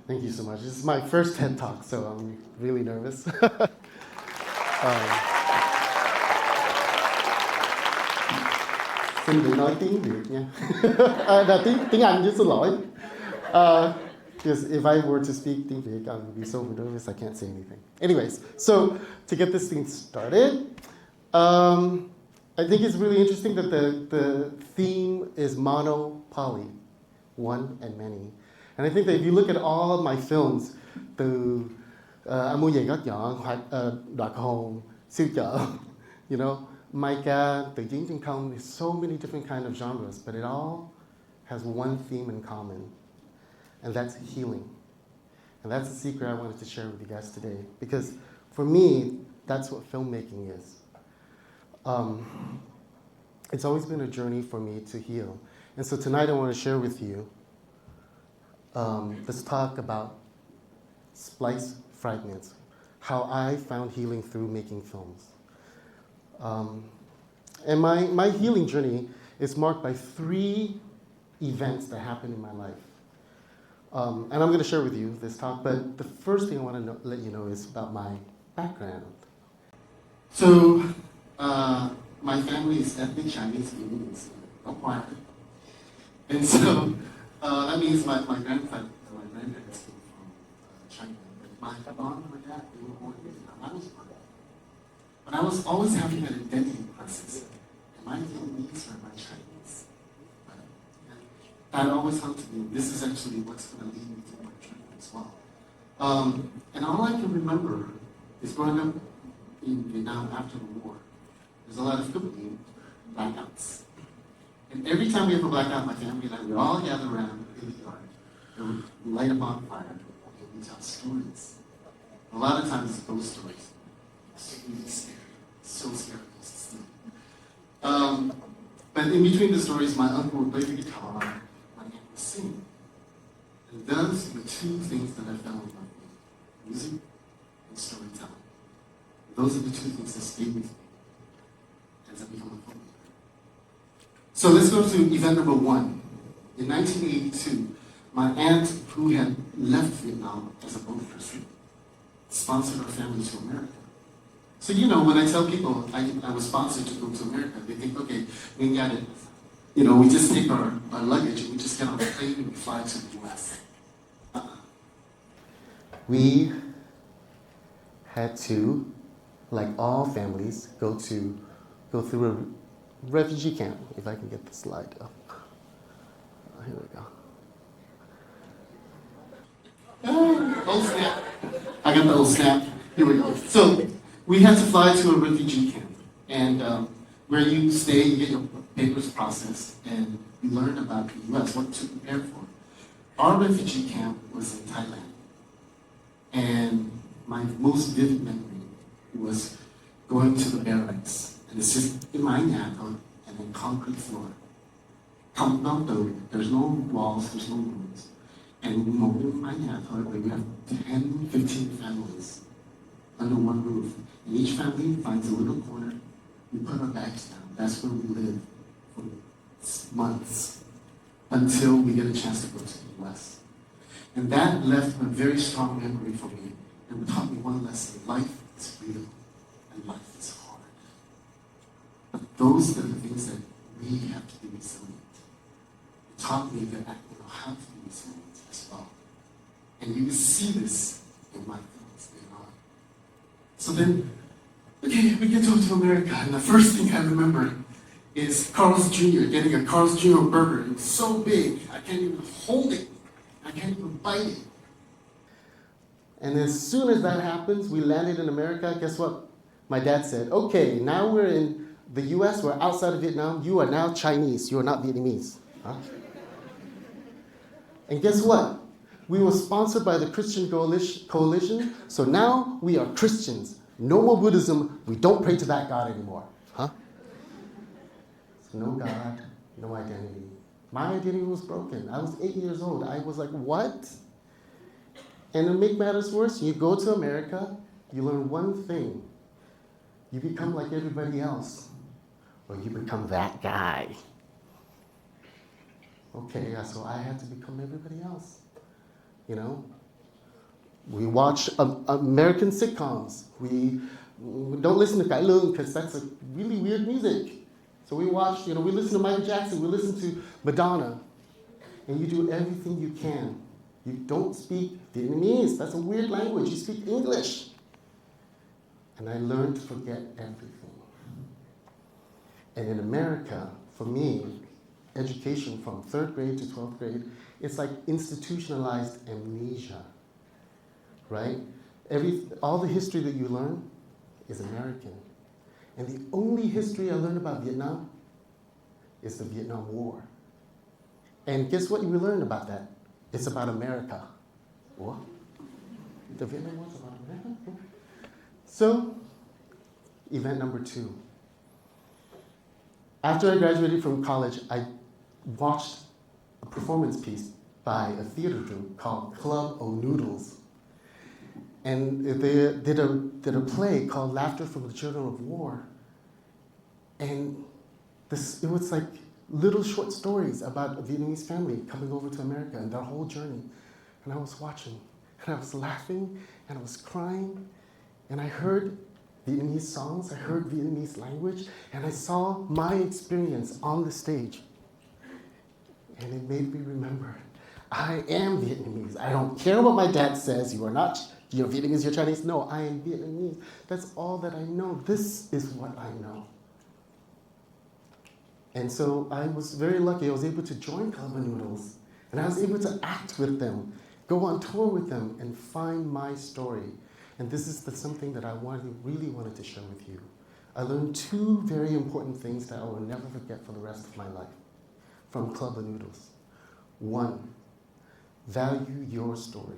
Thank you so much. This is my first TED Talk, so I'm really nervous. Xin đừng nói tiếng Việt nha. Tiếng Anh chứ, xin lỗi. Because if I were to speak tiếng Việt, I would be so nervous I can't say anything. Anyways, so to get this thing started, I think it's really interesting that the theme is mono-poly, one and many. And I think that if you look at all of my films, từ Anh mua giày gót nhọn, hoặc Đoạt hồn, siêu chợ, you know, Micah, từ chiến, trên không, there's so many different kind of genres, but it all has one theme in common, and that's healing. And that's the secret I wanted to share with you guys today, because for me, that's what filmmaking is. It's always been a journey for me to heal. And so tonight I want to share with you, let's talk about spliced fragments, how I found healing through making films. And my healing journey is marked by 3 events that happened in my life. And I'm going to share with you this talk, but the first thing I want to let you know is about my background. So, my family is ethnic Chinese, Vietnamese, Quang. And so, that means my grandparents came from China. My mom and my dad, they were born in Vietnam. I was born. But I was always having an identity crisis. Am I Vietnamese or am I Chinese? That always haunted me. This is actually what's going to lead me to my journey as well. And all I can remember is growing up in Vietnam after the war. There's a lot of Philippine blackouts. And every time we have a blackout, my family and I would all gather around in the yard and we'd light a bonfire and we'd tell stories. A lot of times it's ghost stories. It's really scary. It's so scary. But in between the stories, my uncle would play the guitar, my aunt would sing. And those are the 2 things that I fell in love with: music and storytelling. Those are the 2 things that stayed with me as I became a filmmaker. So let's go to event number 1. In 1982, my aunt, who had left Vietnam as a boat person, sponsored our family to America. So, you know, when I tell people I was sponsored to go to America, they think, okay, we got it. You know, we just take our luggage and we just get on a plane and we fly to the US. We had to, like all families, go through a refugee camp. If I can get the slide up. Here we go. Oh, snap. I got the old snap. Here we go. So, we had to fly to a refugee camp, and where you stay, you get your papers processed, and you learn about the U.S., what to prepare for. Our refugee camp was in Thailand, and my most vivid memory was going to the barracks, and it's just in my napa and then concrete floor. There's no walls, there's no rooms. And in my napa, we have 10, 15 families under one roof. And each family finds a little corner. We put our bags down. That's where we live for months until we get a chance to go to the US. And that left a very strong memory for me and taught me one lesson: life is real and life is hard. But those are the things that we have to be resilient. It taught me that I how to be resilient as well. And you see this in my films later on. So then, okay, we get to America, and the first thing I remember is Carl's Jr., getting a Carl's Jr. burger. It was so big, I can't even hold it. I can't even bite it. And as soon as that happens, we landed in America, guess what? My dad said, okay, now we're in the US, we're outside of Vietnam, you are now Chinese, you are not Vietnamese. Huh? And guess what? We were sponsored by the Christian Coalition, so now we are Christians. No more Buddhism, we don't pray to that God anymore. Huh? So no God, no identity. My identity was broken. I was 8 years old. I was like, what? And to make matters worse, you go to America, you learn one thing. You become like everybody else, or you become that guy. Okay, so I had to become everybody else, you know? We watch American sitcoms. We don't listen to Cải Lương because that's a really weird music. So we watch, we listen to Michael Jackson, we listen to Madonna. And you do everything you can. You don't speak Vietnamese. That's a weird language. You speak English. And I learned to forget everything. And in America, for me, education from 3rd grade to 12th grade, it's like institutionalized amnesia, right? All the history that you learn is American. And the only history I learned about Vietnam is the Vietnam War. And guess what we learned about that? It's about America. What? The Vietnam War's about America? So, event number 2. After I graduated from college, I watched a performance piece by a theater group called Club O' Noodles. And they did a play called Laughter from the Children of War. And it was like little short stories about a Vietnamese family coming over to America and their whole journey. And I was watching, and I was laughing, and I was crying, and I heard Vietnamese songs, I heard Vietnamese language, and I saw my experience on the stage. And it made me remember, I am Vietnamese. I don't care what my dad says, you are not, you're Vietnamese, you're Chinese. No, I am Vietnamese. That's all that I know. This is what I know. And so I was very lucky. I was able to join Club O' Noodles, and I was able to act with them, go on tour with them, and find my story. And this is something that I really wanted to share with you. I learned 2 very important things that I will never forget for the rest of my life from Club O' Noodles. 1, value your story.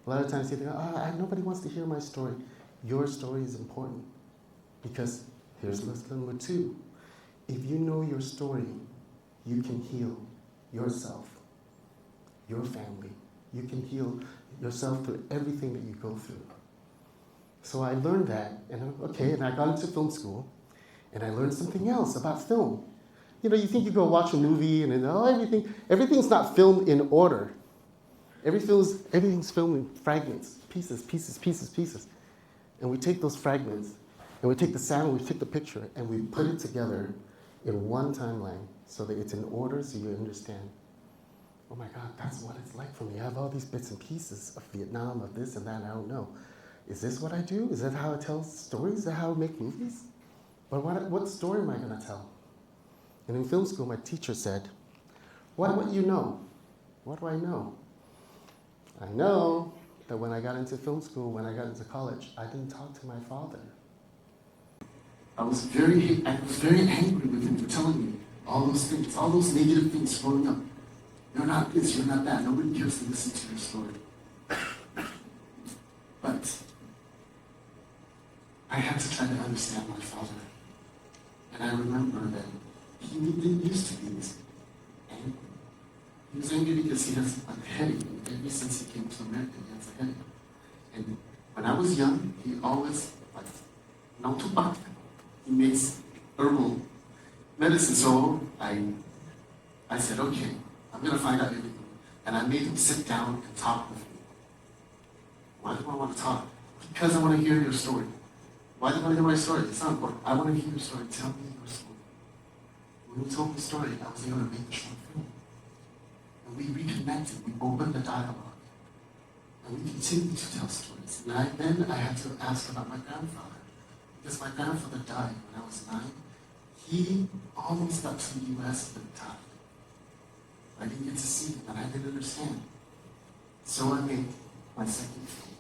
A lot of times you think, nobody wants to hear my story. Your story is important, because here's lesson number 2. If you know your story, you can heal yourself, your family. You can heal yourself through everything that you go through. So I learned that, and I got into film school, and I learned something else about film. You think you go watch a movie, and everything's not filmed in order. Everything's filmed in fragments, pieces. And we take those fragments, and we take the sound, we take the picture, and we put it together in one timeline so that it's in order so you understand. Oh my God, that's what it's like for me. I have all these bits and pieces of Vietnam, of this and that, and I don't know. Is this what I do? Is that how I tell stories? Is that how I make movies? But what story am I going to tell? And in film school, my teacher said, what you know? What do I know? I know that when I got into film school, when I got into college, I didn't talk to my father. I was very angry with him for telling me all those things, all those negative things growing up. You're not this, you're not that. Nobody cares to listen to your story. But I had to try to understand my father. And I remember that he didn't used to be this angry. He was angry because he has a headache. Ever since he came to America, he has a headache. And when I was young, he always, no tupac. He makes herbal medicine. So I said, okay, I'm going to find out everything. And I made him sit down and talk with me. Why do I want to talk? Because I want to hear your story. Why do I want to hear my story? It's not important. I want to hear your story. Tell me your story. When you told me the story, I was able to make a short film. And we reconnected. We opened the dialogue. And we continued to tell stories. And then I had to ask about my grandfather. Because my grandfather died when I was 9. He almost got to the U.S. but died. I didn't get to see him, and I didn't understand. So I made my second film.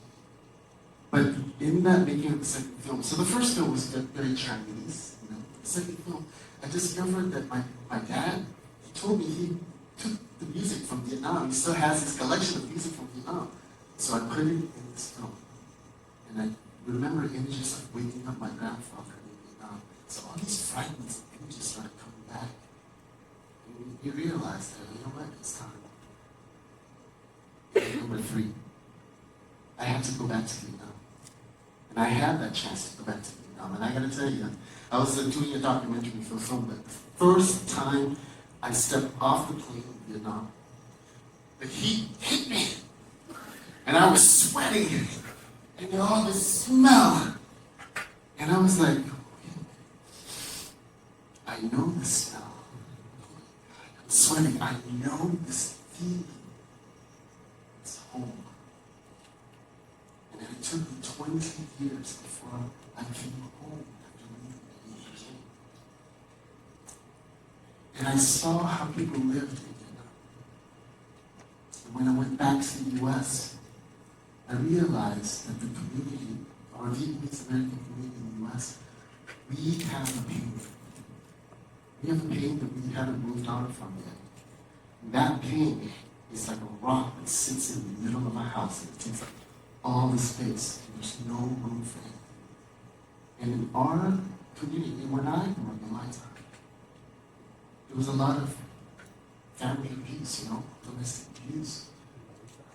But in that making of the second film, so the first film was very Chinese. The second film, I discovered that my dad, he told me he took the music from Vietnam. He still has his collection of music from Vietnam. So I put it in this film. And I remember images of waking up my grandfather in Vietnam. So all these fragments of images started coming back. And you realize that, you know what, it's time. Number 3, I had to go back to Vietnam. And I had that chance to go back to Vietnam. And I gotta tell you, I was doing a documentary for film, but the first time I stepped off the plane in Vietnam, the heat hit me. And I was sweating, and all this smell. And I was like, I know this smell. I'm sweating, I know this feeling. It's home. And it took me 20 years before I came home after leaving at 8 years old. And I saw how people lived in Vietnam. And when I went back to the US, I realized that the community, our Vietnamese American community in the US, we have a pain. We have a pain that we haven't moved on from yet. And that pain is like a rock that sits in the middle of a house and it takes up all the space. And there's no room for it. And in our community, when I grew up in my time, there was a lot of family abuse, domestic abuse.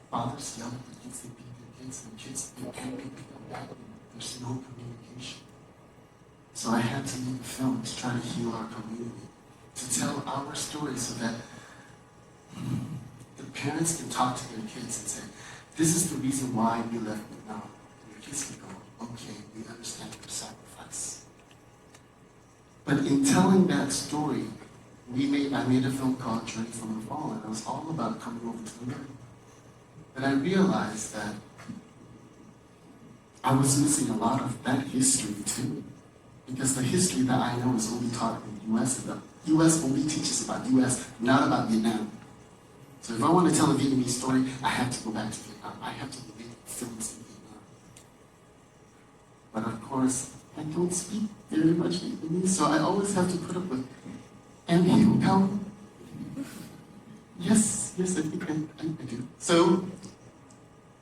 Fathers yell at their kids, they beat their kids, and kids, they can't pick them back. There's no communication. So I had to make a film to try to heal our community, to tell our story so that the parents can talk to their kids and say, this is the reason why we left Vietnam. And your kids can go, okay, we understand your sacrifice. But in telling that story, I made a film called Journey from the Fall, and it was all about coming over to the middle. And I realized that I was missing a lot of that history too. Because the history that I know is only taught in the US. The US only teaches about the US, not about Vietnam. So if I want to tell a Vietnamese story, I have to go back to Vietnam. I have to make films in Vietnam. But of course, I don't speak very much Vietnamese, so I always have to put up with, em hiểu không? Yes, I think I do. So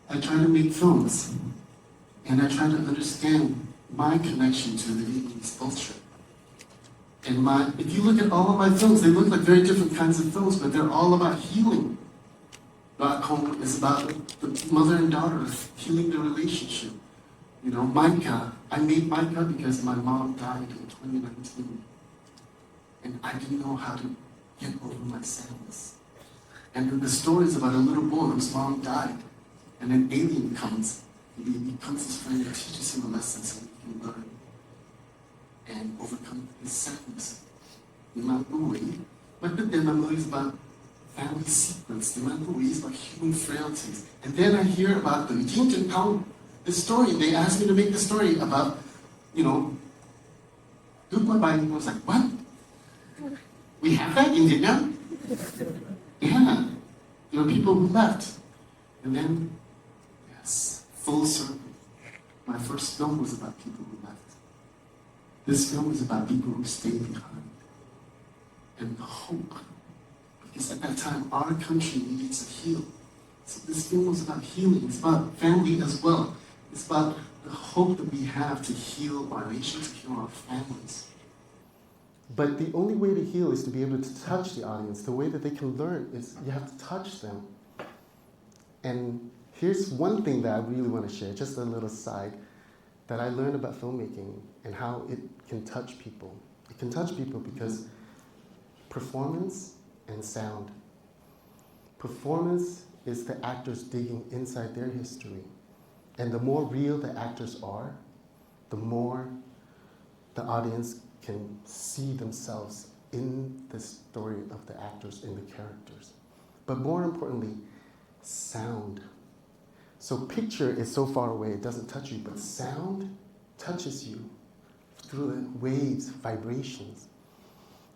I try to make films, and I try to understand my connection to the Vietnamese culture. And if you look at all of my films, they look like very different kinds of films, but they're all about healing. Đoạt is about the mother and daughter healing the relationship. Micah, I made Micah because my mom died in 2019. And I didn't know how to get over my sadness. And then the story is about a little boy whose mom died. And an alien comes. He becomes his friend and teaches him a lesson so he can learn and overcome his sadness. But then my movie is about family secrets. My movie is about human frailties. And then I hear about the chiến, trên, không, this story. They asked me to make the story about, goodbye. I was like, what? We have that in Vietnam? Yeah. There are people who left. And then, yes, full circle. My first film was about people who left. This film is about people who stayed behind. And the hope. Because at that time, our country needed to heal. So this film was about healing. It's about family as well. It's about the hope that we have to heal our nation, to heal our families. But the only way to heal is to be able to touch the audience. The way that they can learn is you have to touch them. And here's one thing that I really want to share, just a little side, that I learned about filmmaking and how it can touch people. It can touch people because performance and sound. Performance is the actors digging inside their history. And the more real the actors are, the more the audience can see themselves in the story of the actors and the characters. But more importantly, sound. So picture is so far away, it doesn't touch you, but sound touches you through the waves, vibrations.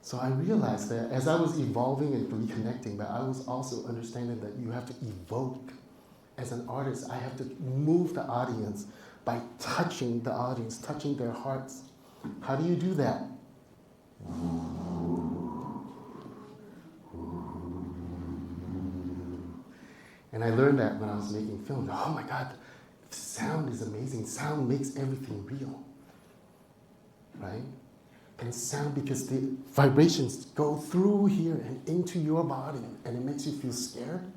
So I realized that as I was evolving and reconnecting, but I was also understanding that you have to evoke. As an artist, I have to move the audience by touching the audience, touching their hearts. How do you do that? And I learned that when I was making film. Oh my God, sound is amazing. Sound makes everything real, right? And sound, because the vibrations go through here and into your body, and it makes you feel scared.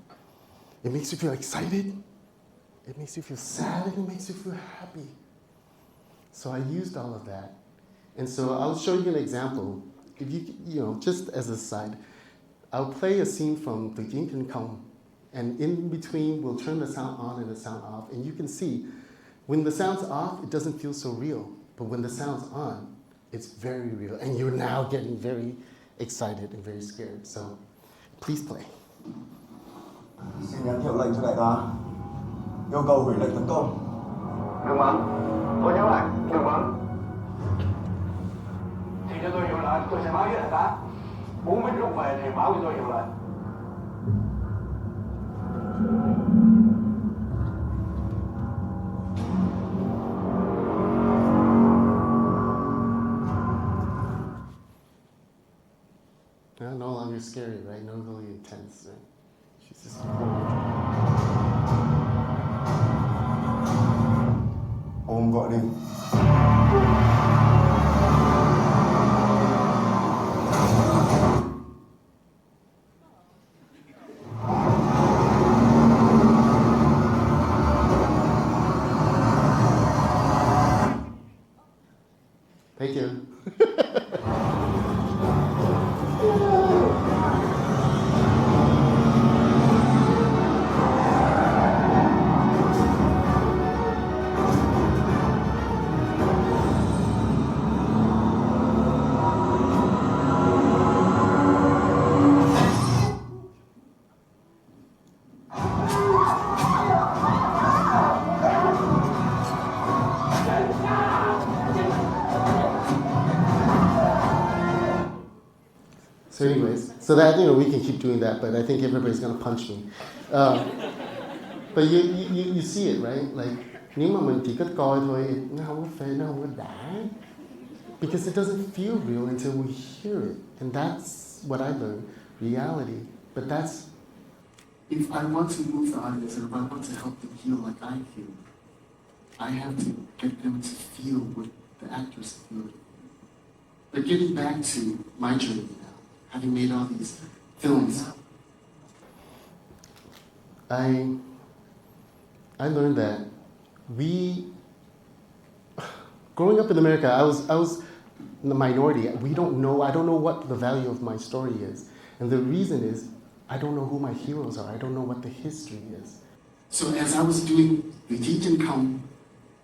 It makes you feel excited. It makes you feel sad, and it makes you feel happy. So I used all of that. And so I'll show you an example. If you just as a side, I'll play a scene from the chiến, trên, không. And in between, we'll turn the sound on and the sound off. And you can see, when the sound's off, it doesn't feel so real. But when the sound's on, it's very real. And you're now getting very excited and very scared. So please play. Xin nhắn hiệu lệnh cho đại tá. Yêu cầu hủy lệnh tấn công. Đừng bắn. Tôi nhớ lại, đừng bắn. Thì cho tôi hiệu lệnh, tôi sẽ báo với đại tá. 4 phút lúc về thì báo cho tôi hiệu lệnh. No longer scary, right? No longer intense, right? She's just Ôm gọi đi. Thank you. So anyways, so that, we can keep doing that, but I think everybody's going to punch me. But you see it, right? Like, nếu mà mình chỉ cất coi thôi, nó không có phê, nó không có đã. Because it doesn't feel real until we hear it. And that's what I learned, reality. But that's... If I want to move the audience, or if I want to help them feel like I feel, I have to get them to feel what the actors feel. But getting back to my journey now, having made all these films, I learned that growing up in America, I was in the minority. I don't know what the value of my story is. And the reason is, I don't know who my heroes are. I don't know what the history is. So as I was doing Vượt and Không,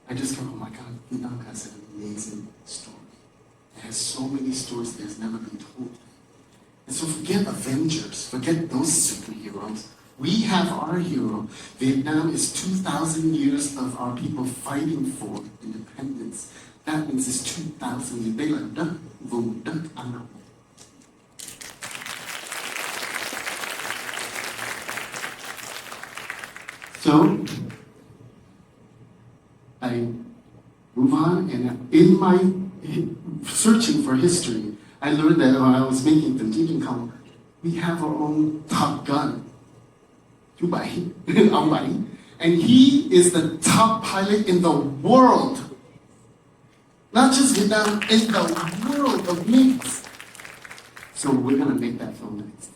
I just thought, oh my God, Vietnam has an amazing story. It has so many stories that has never been told. And so forget Avengers, forget those superheroes. We have our hero. Vietnam is 2,000 years of our people fighting for independence. That means it's 2,000 years. Đây là đất, vùng đất An Nam. So, I move on, and in my searching for history, I learned that when I was making the Vượt Không, we have our own Top Gun, chú Bảy, ông Bảy, and he is the top pilot in the world. Not just Vietnam, in the world of wings. So we're gonna make that film next.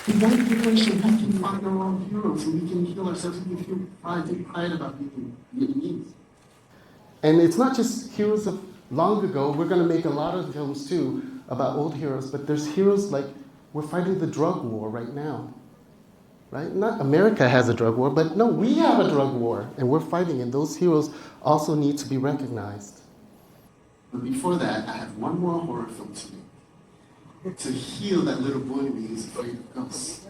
The one generation has to find our own heroes, so we can heal ourselves, we can feel pride about being Vietnamese. And it's not just heroes of long ago. We're going to make a lot of films too about old heroes, but there's heroes like we're fighting the drug war right now. Right? Not America has a drug war, but no, we have a drug war, and we're fighting, and those heroes also need to be recognized. But before that, I have one more horror film to make, to heal that little boy who is afraid of ghosts.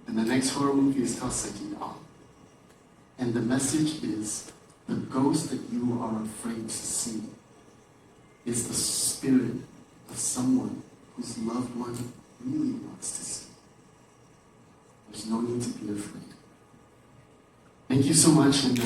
And the next horror movie is called Nhọn. And the message is, the ghost that you are afraid to see is the spirit of someone whose loved one really wants to see. There's no need to be afraid. Thank you so much, and